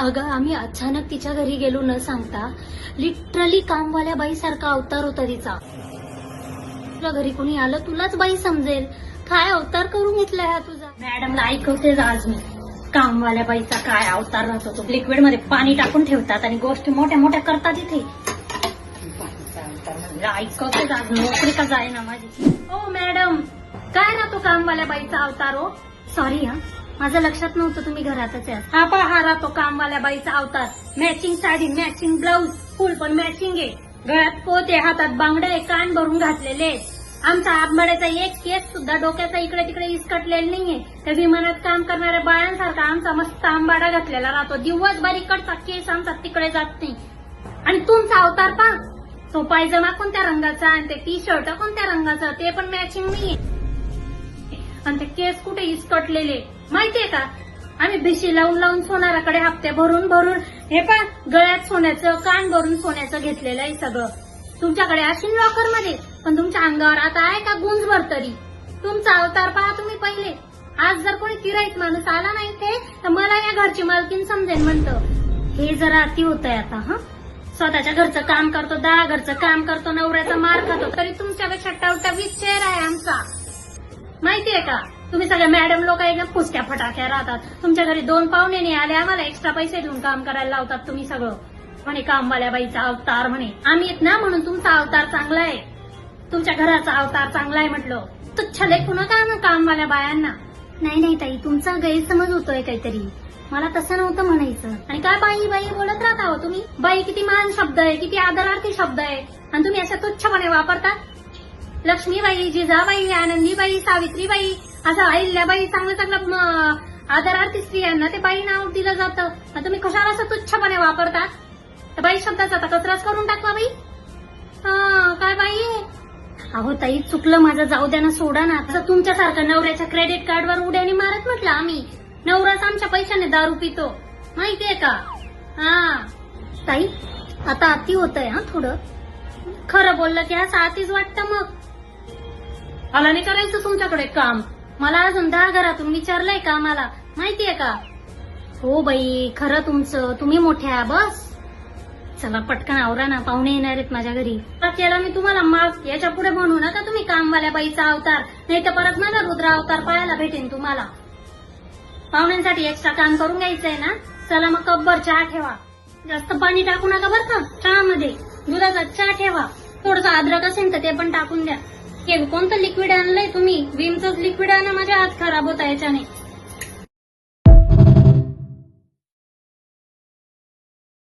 अगं आम्ही अचानक तिच्या घरी गेलो न सांगता. लिटरली कामवाल्या बाई सारखा अवतार होता तिचा. तुला घरी कोणी आलं तुलाच बाई समजेल काय अवतार करून घेतलाय हा तुझा. मॅडमला ऐकवतेच आज मी कामवाल्या बाईचा काय अवतार राहतो तो. लिक्विड मध्ये पाणी टाकून ठेवतात आणि गोष्टी मोठ्या मोठ्या करतात इथे. ऐकवतेच आज नोकरी का जाय ना माझी. ओ मॅडम काय राहतो कामवाल्या बाईचा अवतार हो. सॉरी हा माझं लक्षात नव्हतं तुम्ही घरातच आहे. हा पहा राहतो कामवाल्या बाईचा अवतार. मॅचिंग साडी मॅचिंग ब्लाऊज फुल पण मॅचिंग आहे. गळ्यात पोते हातात बांगडे आहे कान भरून घातलेले. आमचा आंबाड्याचा एक केस सुद्धा डोक्याचा इकडे तिकडे इसकटलेला नाहीये. त्या विमानात काम करणाऱ्या बाळांसारखा आमचा मस्त आंबाडा घातलेला राहतो. दिवसभर इकडचा केस आमचा तिकडे जात नाही. आणि तुमचा अवतार पहा तो पायजमा कोणत्या रंगाचा आणि ते टी शर्ट कोणत्या रंगाचं ते पण मॅचिंग नाहीये. आणि ते केस कुठे इसकटलेले माहितीये का. आम्ही भिशी लावून लावून सोनाराकडे हप्ते भरून भरून हे पण गळ्यात सोन्याचं कान भरून सोन्याचं घेतलेलं आहे सगळं. तुमच्याकडे असेल लॉकर मध्ये पण तुमच्या अंगावर आता आहे का गुंजभर तरी. तुमचा अवतार पहा तुम्ही पहिले. आज जर कोणी किराईत माणूस आला नाही ते तर मला या घरची मालकीन समजेल म्हणतं. हे जरा अति होत आहे आता. हा स्वतःच्या घरचं काम करतो 10 घरचं काम करतो नवऱ्याचा मार खातो तरी तुमच्यापेक्षा टवटवीत चेहरा आहे आमचा. माहितीये का तुम्ही सगळ्या मॅडम लोक एकदम पुसक्या फटाक्या राहतात. तुमच्या घरी 2 पाहुणे नाही आले आम्हाला एक्स्ट्रा पैसे देऊन काम करायला लावतात तुम्ही सगळं. म्हणे कामवाल्या बाईचा अवतार म्हणे. आम्ही येत ना म्हणून तुमचा अवतार चांगला आहे. तुमच्या घराचा अवतार चांगला आहे म्हटलं. तुच्छ लेखू नका ना कामवाल्या बायांना. नाही नाही ताई तुमचा गैरसमज होतोय काहीतरी. मला तसं नव्हतं म्हणायचं. आणि काय बाई बाई बोलत राहता हो तुम्ही. बाई किती महान शब्द आहे किती आदरार्थी शब्द आहे आणि तुम्ही अशा तुच्छपणे वापरता. लक्ष्मीबाई जिजाबाई आनंदीबाई सावित्रीबाई असं अहिल्याबाई चांगलं चांगलं आदरार्थी स्त्रियांना ते बाई नाव दिलं जातं. तुम्ही कशाला असं तुच्छपणे वापरता. तर बाई शब्दाचा आता कचराच करून टाकला बाई. हा काय बाई. अहो ताई चुकलं माझं जाऊ द्या ना सोडा ना. असं तुमच्यासारखं नवऱ्याच्या क्रेडिट कार्डवर उड्याने मारत म्हटलं आम्ही. नवराच आमच्या पैशाने दारू पितो माहितीये का. हा ताई आता अति होतंय हा थोडं. खरं बोललं की असं अतिच वाटतं. मग मला नाही करायचं तुमच्याकडे काम. मला अजून 10 घरातून विचारलंय का मला माहितीये का. हो बाई खरं तुमचं तुम्ही मोठ्या बस. चला पटकन आवरा ना पाहुणे येणार आहेत माझ्या घरी. केला मी तुम्हाला माफ. याच्या पुढे म्हणू नका तुम्ही कामवाल्या बाईचा अवतार. नाही तर परत माझा रुद्र अवतार पाहायला भेटेन तुम्हाला. पाहुण्यांसाठी एक्स्ट्रा काम करून घ्यायचंय ना. चला मग कपभर चहा ठेवा. जास्त पाणी टाकू नका बरं का चहामध्ये. दुधाचा चहा ठेवा. थोडंसं अद्रक असेल तर ते पण टाकून द्या. हे कोणतं लिक्विड आणलंय तुम्ही. विमचंच लिक्विड आणा. माझ्या हात खराब होता याच्याने.